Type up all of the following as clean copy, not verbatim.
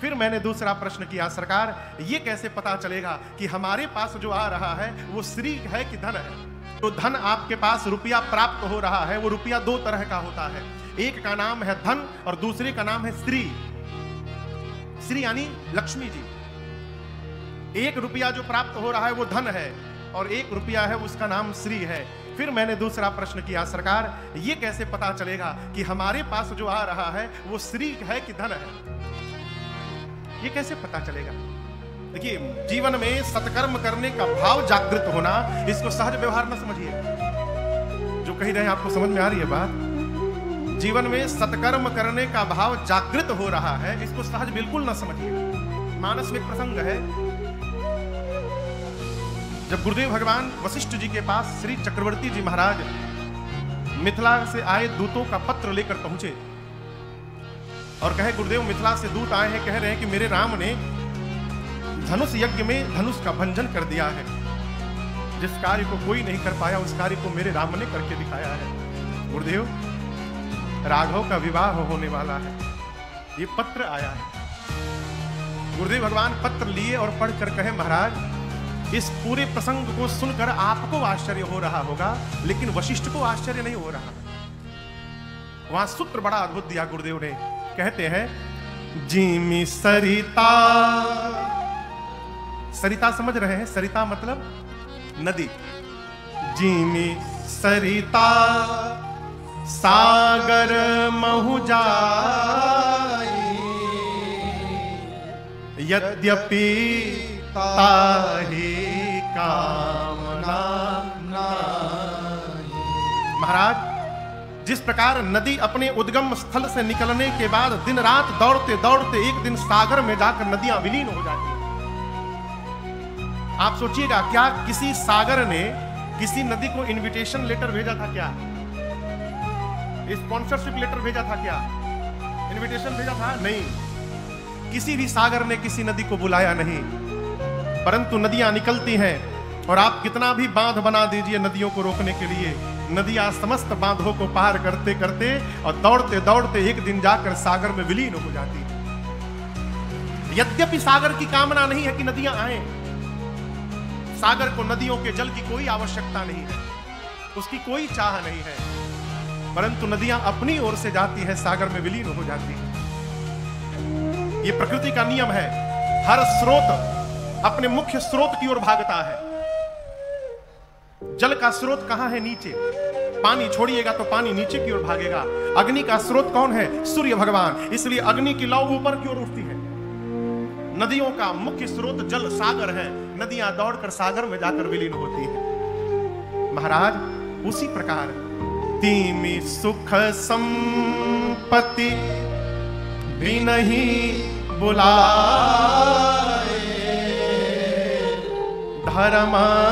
फिर मैंने दूसरा प्रश्न किया, सरकार ये कैसे पता चलेगा कि हमारे पास जो आ रहा है वो श्री है कि धन है? तो धन आपके पास रुपया प्राप्त हो रहा है, वो रुपया दो तरह का होता है। एक का नाम है धन और दूसरे का नाम है श्री। श्री यानी लक्ष्मी जी। एक रुपया जो प्राप्त हो रहा है वो धन है और एक रुपया है उसका नाम श्री है। फिर मैंने दूसरा प्रश्न किया, सरकार ये कैसे पता चलेगा कि हमारे पास जो आ रहा है वो श्री है कि धन है? ये कैसे पता चलेगा? देखिए, जीवन में सत्कर्म करने का भाव जागृत होना, इसको सहज व्यवहार न समझिए। जो कही रहे हैं आपको समझ में आ रही है बात? जीवन में सत्कर्म करने का भाव जागृत हो रहा है, इसको सहज बिल्कुल न समझिए। मानस में एक प्रसंग है, जब गुरुदेव भगवान वशिष्ठ जी के पास श्री चक्रवर्ती जी महाराज मिथिला से आए दूतों का पत्र लेकर पहुंचे और कहे, गुरुदेव मिथिला से दूत आए हैं, कह रहे हैं कि मेरे राम ने धनुष यज्ञ में धनुष का भंजन कर दिया है। जिस कार्य को कोई नहीं कर पाया उस कार्य को मेरे राम ने करके दिखाया है। गुरुदेव, राघव का विवाह होने वाला है, ये पत्र आया है। गुरुदेव भगवान पत्र लिए और पढ़कर कहे, महाराज इस पूरे प्रसंग को सुनकर आपको आश्चर्य हो रहा होगा, लेकिन वशिष्ठ को आश्चर्य नहीं हो रहा। वहां सूत्र बड़ा अद्भुत दिया गुरुदेव ने। कहते हैं, जिमी सरिता, सरिता समझ रहे हैं? सरिता मतलब नदी। जिमी सरिता सागर महु जाई, यद्यपि ताहि कामना नाहि। महाराज, जिस प्रकार नदी अपने उद्गम स्थल से निकलने के बाद दिन रात दौड़ते दौड़ते एक दिन सागर में जाकर नदियां विलीन हो जाती हैं। आप सोचिएगा, क्या किसी सागर ने किसी नदी को इनविटेशन लेटर भेजा था? क्या स्पॉन्सरशिप लेटर भेजा था? क्या इनविटेशन भेजा था? नहीं। किसी भी सागर ने किसी नदी को बुलाया नहीं, परंतु नदियां निकलती हैं और आप कितना भी बांध बना दीजिए नदियों को रोकने के लिए, नदियां समस्त बांधों को पार करते करते और दौड़ते दौड़ते एक दिन जाकर सागर में विलीन हो जाती है। यद्यपि सागर की कामना नहीं है कि नदियां आए, सागर को नदियों के जल की कोई आवश्यकता नहीं है, उसकी कोई चाह नहीं है, परंतु नदियां अपनी ओर से जाती है, सागर में विलीन हो जाती है। ये प्रकृति का नियम है। हर स्रोत अपने मुख्य स्रोत की ओर भागता है। जल का स्रोत कहां है? नीचे। पानी छोड़िएगा तो पानी नीचे की ओर भागेगा। अग्नि का स्रोत कौन है? सूर्य भगवान। इसलिए अग्नि की लौ ऊपर की ओर उठती है। नदियों का मुख्य स्रोत जल सागर है, नदियां दौड़कर सागर में जाकर विलीन होती है। महाराज, उसी प्रकार तीमी सुख संपत्ति भी नहीं बुलाए,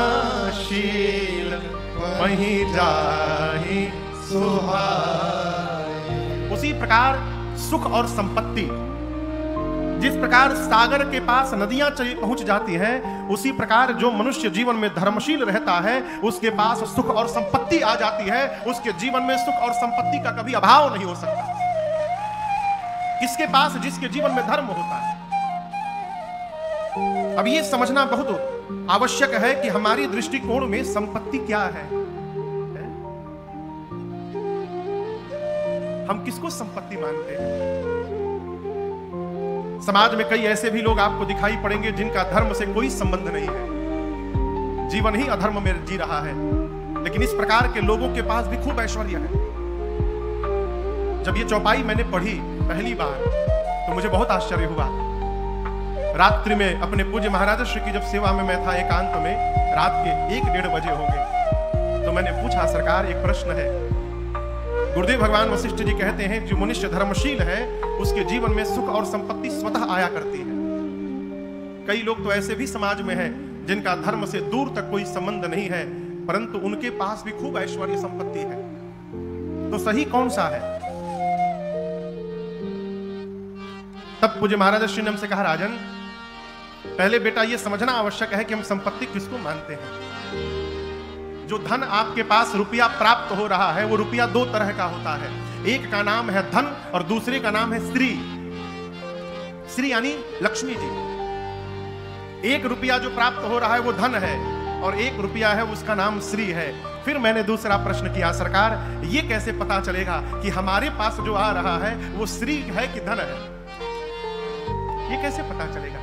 धर्मशील वहीं जाहि सुहाए। उसी प्रकार सुख और संपत्ति, जिस प्रकार सागर के पास नदियां पहुंच जाती हैं, उसी प्रकार जो मनुष्य जीवन में धर्मशील रहता है उसके पास सुख और संपत्ति आ जाती है। उसके जीवन में सुख और संपत्ति का कभी अभाव नहीं हो सकता। किसके पास? जिसके जीवन में धर्म होता है। अब ये समझना बहुत आवश्यक है कि हमारी दृष्टिकोण में संपत्ति क्या है। हम किसको संपत्ति मानते हैं? समाज में कई ऐसे भी लोग आपको दिखाई पड़ेंगे जिनका धर्म से कोई संबंध नहीं है, जीवन ही अधर्म में जी रहा है, लेकिन इस प्रकार के लोगों के पास भी खूब ऐश्वर्य है। जब ये चौपाई मैंने पढ़ी पहली बार तो मुझे बहुत आश्चर्य हुआ। रात्रि में अपने पूज्य महाराज श्री की जब सेवा में मैं था एकांत में, रात के 1-1:30 बजे हो गए, तो मैंने पूछा, सरकार एक प्रश्न है। गुरुदेव भगवान वशिष्ठ जी कहते हैं, जो मनुष्य धर्मशील है उसके जीवन में सुख और संपत्ति स्वतः आया करती है। कई लोग तो ऐसे भी समाज में हैं जिनका धर्म से दूर तक कोई संबंध नहीं है, परंतु उनके पास भी खूब ऐश्वर्य संपत्ति है। तो सही कौन सा है? तब पूज्य महाराज श्री ने हमसे कहा, राजन पहले बेटा ये समझना आवश्यक है कि हम संपत्ति किसको मानते हैं। जो धन आपके पास रुपया प्राप्त हो रहा है वो रुपया दो तरह का होता है। एक का नाम है धन और दूसरे का नाम है श्री। श्री यानी लक्ष्मी जी। 1 रुपया जो प्राप्त हो रहा है वो धन है, और 1 रुपया है उसका नाम श्री है। फिर मैंने दूसरा प्रश्न किया, सरकार ये कैसे पता चलेगा कि हमारे पास जो आ रहा है वो श्री है कि धन है? ये कैसे पता चलेगा?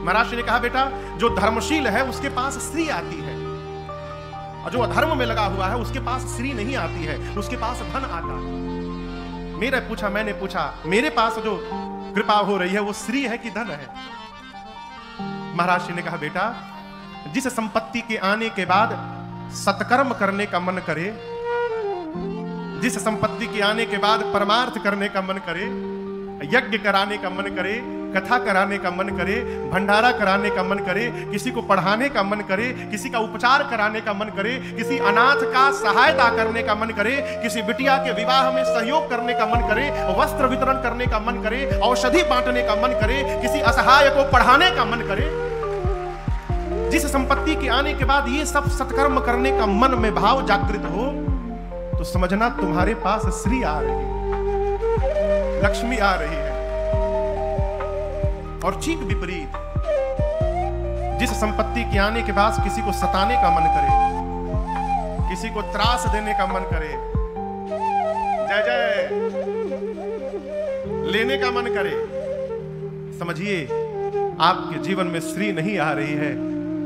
महाराज ने कहा, बेटा जो धर्मशील है उसके पास श्री आती है, और जो अधर्म में लगा हुआ है उसके पास श्री नहीं आती है, उसके पास धन आता है। मैंने पूछा मेरे पास जो कृपा हो रही है वो श्री है कि धन है? महाराज ने कहा, बेटा जिस संपत्ति के आने के बाद सत्कर्म करने का मन करे, जिस संपत्ति के आने के बाद परमार्थ करने का मन करे, यज्ञ कराने का मन करे, कथा कराने का मन करे, भंडारा कराने का मन करे, किसी को पढ़ाने का मन करे, किसी का उपचार कराने का मन करे, किसी अनाथ का सहायता करने का मन करे, किसी बिटिया के विवाह में सहयोग करने का मन करे, वस्त्र वितरण करने का मन करे, औषधि बांटने का मन करे, किसी असहाय को पढ़ाने का मन करे, जिस संपत्ति के आने के बाद ये सब सत्कर्म करने का मन में भाव जागृत हो, तो समझना तुम्हारे पास श्री आ रही है, लक्ष्मी आ रही है। और ठीक विपरीत, जिस संपत्ति के आने के बाद किसी को सताने का मन करे, किसी को त्रास देने का मन करे, जय जय लेने का मन करे, समझिए आपके जीवन में श्री नहीं आ रही है,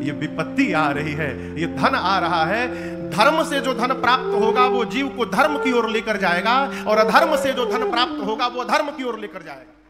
ये विपत्ति आ रही है, ये धन आ रहा है। धर्म से जो धन प्राप्त होगा वो जीव को धर्म की ओर लेकर जाएगा, और अधर्म से जो धन प्राप्त होगा वो अधर्म की ओर लेकर जाएगा।